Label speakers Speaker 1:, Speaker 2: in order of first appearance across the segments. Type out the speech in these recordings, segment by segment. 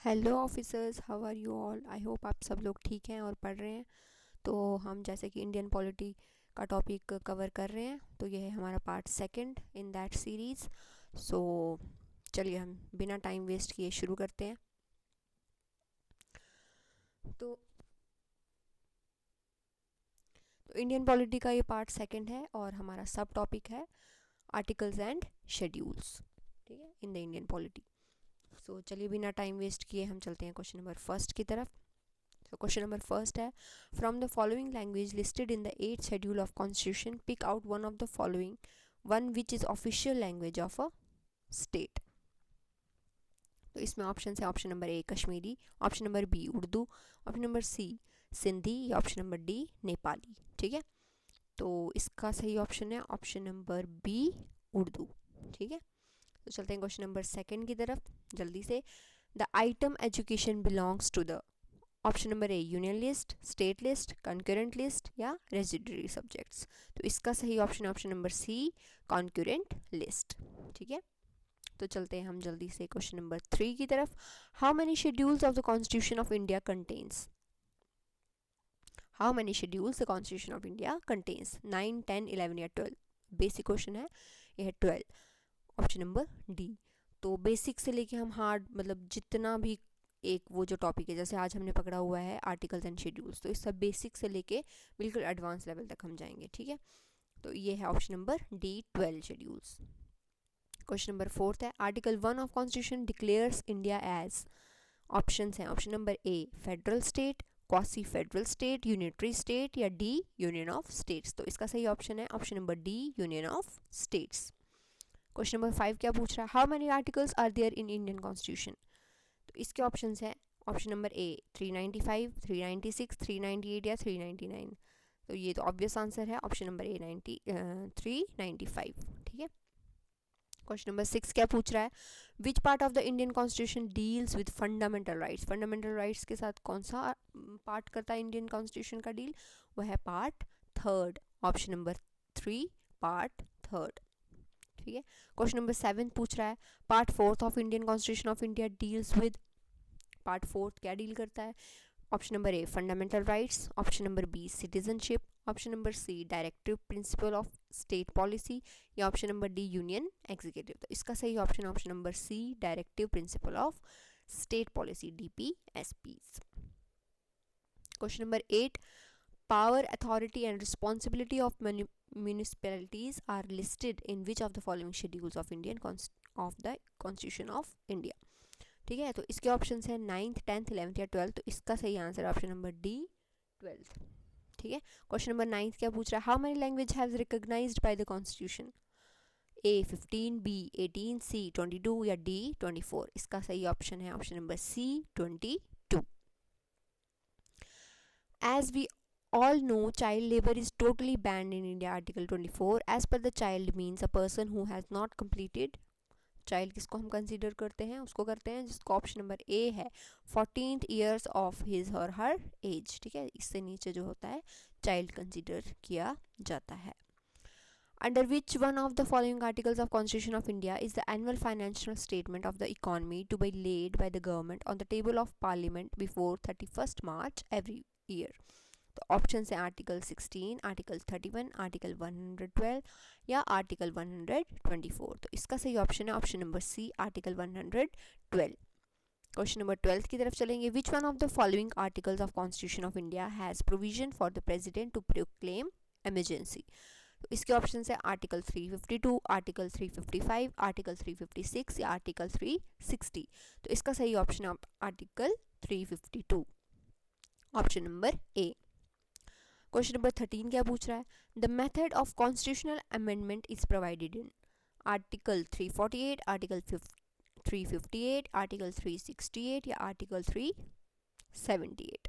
Speaker 1: Hello officers, how are you all. I hope आप सब लोग ठीक हैं और पढ़ रहे हैं। तो हम जैसे कि इंडियन पॉलिटी का टॉपिक कवर कर रहे हैं, तो यह है हमारा part second in that series. So चलिए हम बिना टाइम वेस्ट किए शुरू करते हैं। तो इंडियन पॉलिटी का ये पार्ट सेकंड है और हमारा सब टॉपिक है आर्टिकल्स एंड शेड्यूल्स, ठीक है, इन द इंडियन पॉलिटी। सो चलिए बिना टाइम वेस्ट किए हम चलते हैं क्वेश्चन नंबर फर्स्ट की तरफ। So question number first है, from the following language listed in the 8th schedule of constitution pick out one of the following, one which is official language of a state। तो इसमें option है, option number A Kashmiri, option number B Urdu, option number C Sindhi या option number D Nepali. ठीक है, तो इसका सही option है ऑप्शन नंबर बी उर्दू। ठीक है, तो चलते हैं क्वेश्चन नंबर सेकंड की तरफ जल्दी से। The item education belongs to the option number A union list, state list, concurrent list या रेजिडरी सब्जेक्ट्स। तो इसका सही ऑप्शन है option number C concurrent list. ठीक है, तो चलते हैं हम जल्दी से क्वेश्चन नंबर 3 की तरफ। How many schedules of the constitution of India contains, how many schedules the constitution of India contains, 9, 10, 11 या 12। बेसिक क्वेश्चन है, यह है 12, ऑप्शन नंबर डी। तो बेसिक से लेके हम हार्ड, मतलब जितना भी एक वो जो टॉपिक है, जैसे आज हमने पकड़ा हुआ है आर्टिकल्स एंड शेड्यूल्स, तो इस सब बेसिक से लेके बिल्कुल एडवांस लेवल तक हम जाएंगे। ठीक है, तो ये है option number D 12 schedules. Question number 4 है, article 1 of constitution declares India as, option हैं option number A federal state, quasi federal state, unitary state या डी यूनियन ऑफ स्टेट्स। तो इसका सही ऑप्शन है option number D union of states. Question number 5 क्या पूछ रहा है, how many articles are there in Indian constitution. तो इसके ऑप्शंस हैं ऑप्शन नंबर ए 395, 396, 398 या 399। तो ये तो ऑब्वियस आंसर है ऑप्शन नंबर ए 395। ठीक है, क्वेश्चन नंबर 6 क्या पूछ रहा है, which part of the Indian constitution deals with fundamental rights. Fundamental rights के साथ कौन सा पार्ट करता है इंडियन कॉन्स्टिट्यूशन का डील, वह है part third, option number 3 part third. ठीक है, क्वेश्चन नंबर 7 पूछ रहा है, part fourth of Indian constitution of India deals with, part fourth क्या डील करता है, option number A fundamental rights, option number B citizenship, option number C directive principle of state policy या option number D union executive. तो इसका सही option option number C directive principle of state policy DPSP। Question number 8, power, authority and responsibility of municipalities are listed in which of the following schedules of of the Constitution of India। ठीक है, तो इसके option हैं 9th, 10th, 11th या 12th। तो इसका सही answer option number D 12th। ठीक है, क्वेश्चन नंबर 9 क्या पूछ रहा है, how many language have recognized by the constitution, A 15, B 18, C 22 या डी 24। इसका सही ऑप्शन है option number C 22। As we all know, child labor is totally banned in India, Article 24। As per the child means a person who has not completed, child किसको हम consider करते हैं, उसको करते हैं जिसको ऑप्शन नंबर ए है 14th ईयर्स ऑफ हिज और हर एज। ठीक है, इससे नीचे जो होता है चाइल्ड कंसीडर किया जाता है। Under which one of the following articles of constitution of India is the annual financial statement of the economy to be laid by the government on the table of parliament before 31st March every year. तो option है article 16, article 31, article 112 या article 124। तो इसका सही option है option number C article 112। Question number 12 की तरफ चलेंगे, which one of the following articles of constitution of India has provision for the president to proclaim emergency. तो इसके ऑप्शन है आर्टिकल 352, आर्टिकल 355, आर्टिकल 356 या आर्टिकल 360। तो इसका सही ऑप्शन है article 352, option number A. Question number 13 क्या पूछ रहा है, the method of constitutional amendment is provided in article 348, article 358, article 368 या आर्टिकल 378।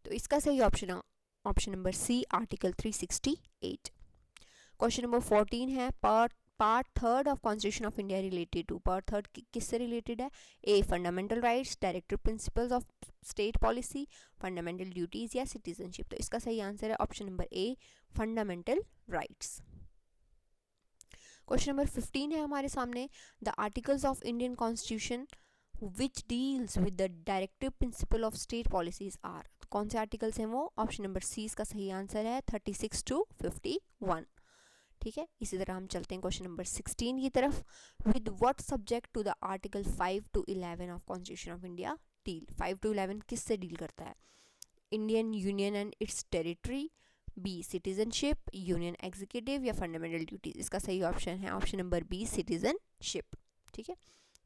Speaker 1: तो इसका सही ऑप्शन है option number C article 368। Question number 14 है, part third of constitution of India related to, part third किससे रिलेटेड है, A fundamental rights, directive principles of state policy, fundamental duties या citizenship. तो इसका सही आंसर है option number A fundamental rights. Question number 15 है हमारे सामने, the articles of Indian constitution which deals with the directive principle of state policies are, कौन से आर्टिकल्स हैं वो? ऑप्शन नंबर सी इसका सही आंसर है 36 to 51। ठीक है, इसी तरह हम चलते हैं क्वेश्चन नंबर 16 की तरफ। With what subject to the article 5 to 11 of constitution of India deal? 5 to 11 किससे डील करता है? Indian union and its territory, B citizenship, union executive या फंडामेंटल ड्यूटीज? इसका सही ऑप्शन है ऑप्शन नंबर बी सिटीजनशिप। ठीक है,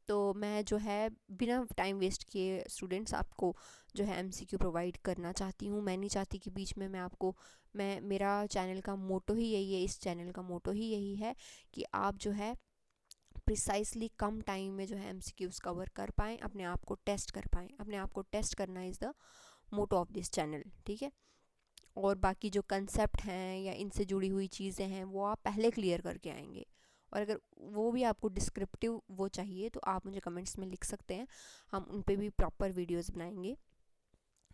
Speaker 1: तो मैं जो है बिना टाइम वेस्ट किए स्टूडेंट्स आपको जो है एमसीक्यू प्रोवाइड करना चाहती हूँ। मैं नहीं चाहती कि बीच में मैं आपको मेरा चैनल का मोटो ही यही है, इस चैनल का मोटो ही यही है कि आप जो है प्रिसाइसली कम टाइम में जो है एमसीक्यूज़ कवर कर पाएँ, अपने आप को टेस्ट कर पाएँ। अपने आप को टेस्ट करना is the motto of this channel. ठीक है, और बाकी जो कंसेप्ट हैं या इनसे जुड़ी हुई चीज़ें हैं वो आप पहले क्लियर करके आएंगे। और अगर वो भी आपको डिस्क्रिप्टिव वो चाहिए तो आप मुझे कमेंट्स में लिख सकते हैं, हम उन पे भी प्रॉपर वीडियोस बनाएंगे।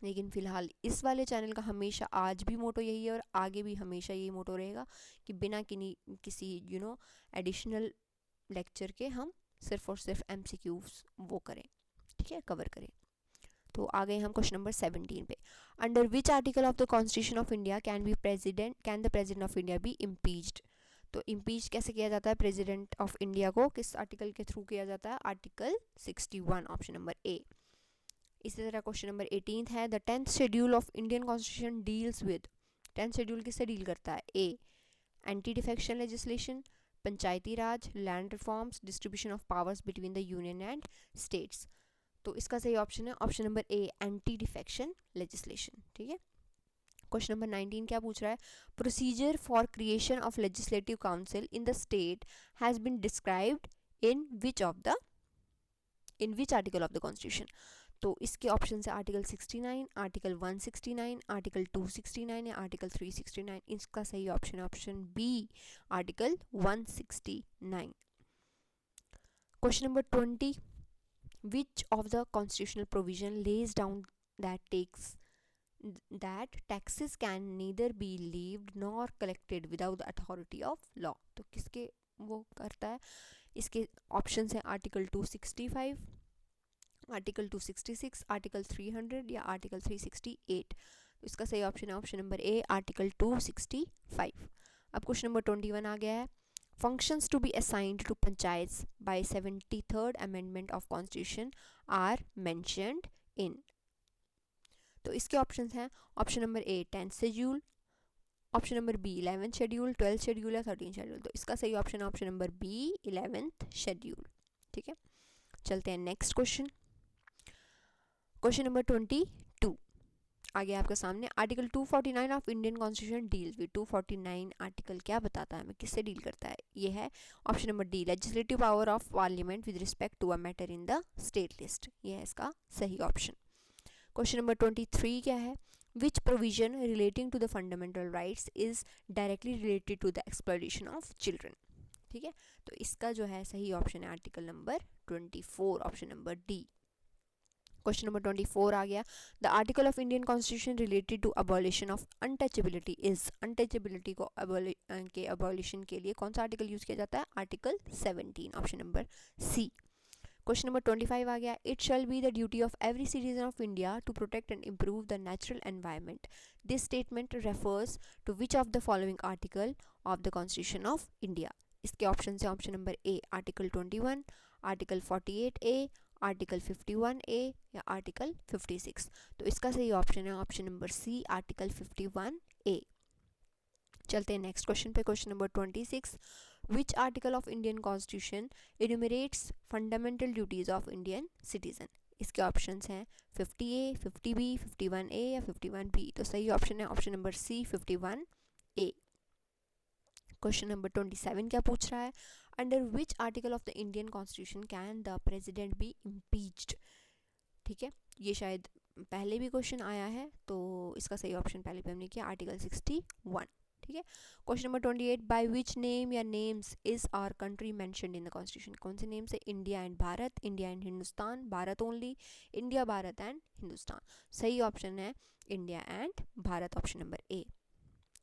Speaker 1: लेकिन फ़िलहाल इस वाले चैनल का हमेशा आज भी मोटो यही है और आगे भी हमेशा यही मोटो रहेगा कि बिना किसी एडिशनल लेक्चर के हम सिर्फ और सिर्फ एमसीक्यूज़ वो करें। ठीक है, कवर करें। तो आ गए हम क्वेश्चन नंबर 17 पे। Under which article of the constitution of India can the president of India be impeached? तो इम्पीच कैसे किया जाता है प्रेसिडेंट ऑफ इंडिया को? किस आर्टिकल के थ्रू किया जाता है? Article 61 option number A. इसी तरह क्वेश्चन नंबर 18 है the 10th schedule of Indian constitution deals with? 10th schedule किससे डील करता है? A anti defection legislation, panchayati raj, land reforms, distribution of powers between the union and states? तो इसका सही option है option number A anti defection legislation. ठीक है, question number 19 क्या पूछ रहा है? Procedure for creation of legislative council in the state has been described in which article of the constitution? तो इसके ऑप्शन है आर्टिकल 69, आर्टिकल 169, आर्टिकल 269 या आर्टिकल 369। इसका सही ऑप्शन है option B article 169। Question number 20, which of the constitutional provision lays down that taxes can neither be levied nor collected without the authority of law? तो किसके वो करता है? इसके ऑप्शंस हैं आर्टिकल 265, आर्टिकल 266, आर्टिकल 300 या आर्टिकल 368। तो इसका सही ऑप्शन है ऑप्शन नंबर ए आर्टिकल 265। अब क्वेश्चन नंबर 21 आ गया है। Functions to be assigned to panchayats by 73rd Amendment of Constitution are mentioned in? तो इसके ऑप्शंस हैं option number A 10th schedule, option number B 11th schedule, 12th schedule या 13th schedule? तो इसका सही option है option number B 11th schedule. ठीक है, चलते हैं नेक्स्ट क्वेश्चन। क्वेश्चन नंबर 22 आ गया आपके सामने। Article 249 of Indian constitution deals with? 249 article क्या बताता है हमें, किससे डील करता है? ये है option number D legislative power of parliament with respect to a matter in the state list. ये है इसका सही ऑप्शन। क्वेश्चन नंबर 23 क्या है? Which provision relating to the fundamental rights is directly related to the exploitation of children? ठीक है, तो इसका जो है सही ऑप्शन है article number 24 option number D. Question number 24 आ गया। The article of Indian constitution related to abolition of untouchability is? Untouchability को के अबॉलिशन के लिए कौन सा आर्टिकल यूज किया जाता है? Article 17 option number C. Question number 25 आ गया। It shall be the duty of every citizen of India to protect and improve the natural environment. This statement refers to which of the following article of the constitution of India? इसके option है option number A article 21, article 48A, article 51A या article 56? तो इसका सही option है option number C article 51A। चलते हैं next question पे। Question number 26, which article of Indian constitution enumerates fundamental duties of Indian citizen? इसके ऑप्शंस हैं 50A, 50B, 51A या 51B? तो सही ऑप्शन है option number C 51A। Question number 27 क्या पूछ रहा है? Under which article of the Indian constitution can the president be impeached? ठीक है, ये शायद पहले भी क्वेश्चन आया है तो इसका सही ऑप्शन पहले भी हमने किया आर्टिकल 61। ठीक है, question number 28, by which name या names is our country mentioned in the constitution? कौन से नेम से? India and Bharat, India and Hindustan, Bharat only, India Bharat and Hindustan? सही ऑप्शन है India and Bharat option number A.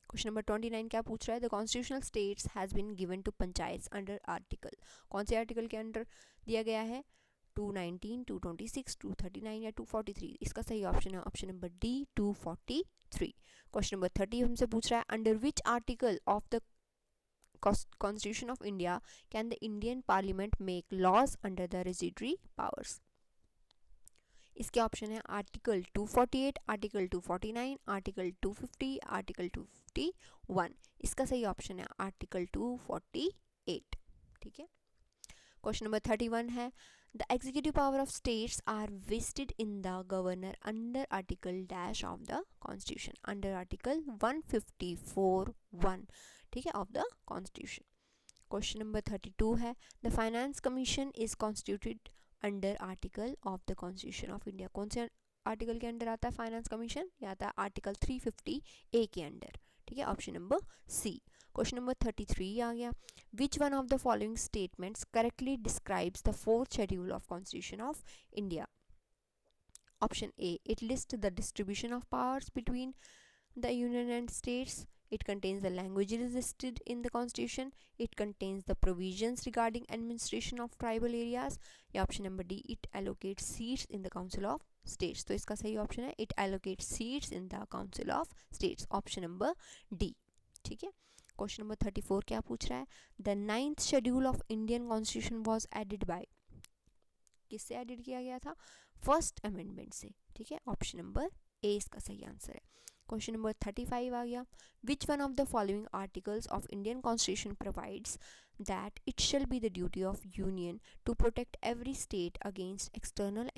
Speaker 1: Question number 29 क्या पूछ रहा है? The constitutional status has been given to panchayats under article? कौन से आर्टिकल के अंडर दिया गया है? 219, 226, 239 या 243? इसका सही ऑप्शन है option number D 243। Question number 30 हमसे पूछ रहा है under which article of the Constitution of India can the Indian Parliament make laws under the residuary powers? इसके ऑप्शन है आर्टिकल 248, आर्टिकल 249, आर्टिकल 250, आर्टिकल 251। इसका सही ऑप्शन है आर्टिकल 248। ठीक है। क्वेश्चन नंबर 31 है the executive power of states are vested in the governor under article dash of the constitution, under article 154(1), ठीक है, of the constitution. Question number 32 है the finance commission is constituted under article of the constitution of India. कौन से article के under आता है finance commission? ये आता है आर्टिकल 350 के अंडर। ठीक है, option number C. Question number 33 आ गया which one of the following statements correctly describes the fourth schedule of constitution of India? Option A it list the distribution of powers between the union and states. It contains the languages listed in the constitution. It contains the provisions regarding administration of tribal areas. या option number D it allocates seats in the council of states। तो इसका सही option है it allocates seats in the council of states, option number D. ठीक है। Question number 34 क्या पूछ रहा है the 9th schedule of Indian constitution was added by, किससे एडिड किया गया था? फर्स्ट अमेंडमेंट से। ठीक है, ऑप्शन नंबर ए इसका सही आंसर है। क्वेश्चन नंबर 35 आ गया which one of the following articles of Indian constitution provides that it shall be the duty of union to protect every state against external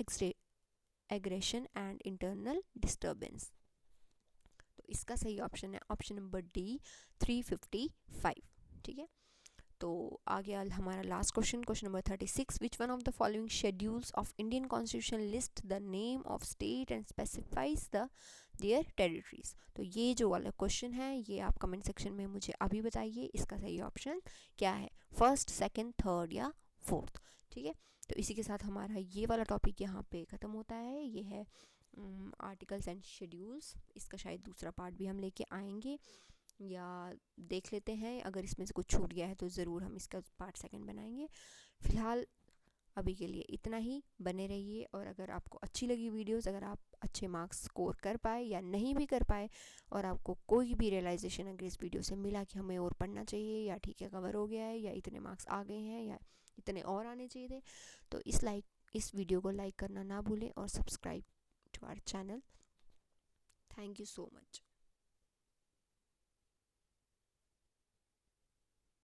Speaker 1: aggression and internal disturbance? तो इसका सही option है option number D 355। ठीक है, तो आ गया हमारा last question, question number 36 which one of the following schedules of Indian constitution list the name of state and specifies the there territories? तो ये जो वाला क्वेश्चन है ये आप कमेंट सेक्शन में मुझे अभी बताइए इसका सही ऑप्शन क्या है, फर्स्ट, सेकंड, थर्ड या फोर्थ? ठीक है, तो इसी के साथ हमारा ये वाला टॉपिक यहाँ पे ख़त्म होता है। ये है आर्टिकल्स एंड शेड्यूल्स। इसका शायद दूसरा पार्ट भी हम लेके आएंगे या देख लेते हैं, अगर इसमें से कुछ छूट गया है तो ज़रूर हम इसका पार्ट सेकंड बनाएंगे। फ़िलहाल अभी के लिए इतना ही, बने रहिए। और अगर आपको अच्छी लगी वीडियोस, अगर आप अच्छे मार्क्स स्कोर कर पाए या नहीं भी कर पाए और आपको कोई भी रियलाइजेशन अगर इस वीडियो से मिला कि हमें और पढ़ना चाहिए या ठीक है कवर हो गया है या इतने मार्क्स आ गए हैं या इतने और आने चाहिए थे, तो इस वीडियो को लाइक करना ना भूलें और subscribe to our channel. Thank you so much.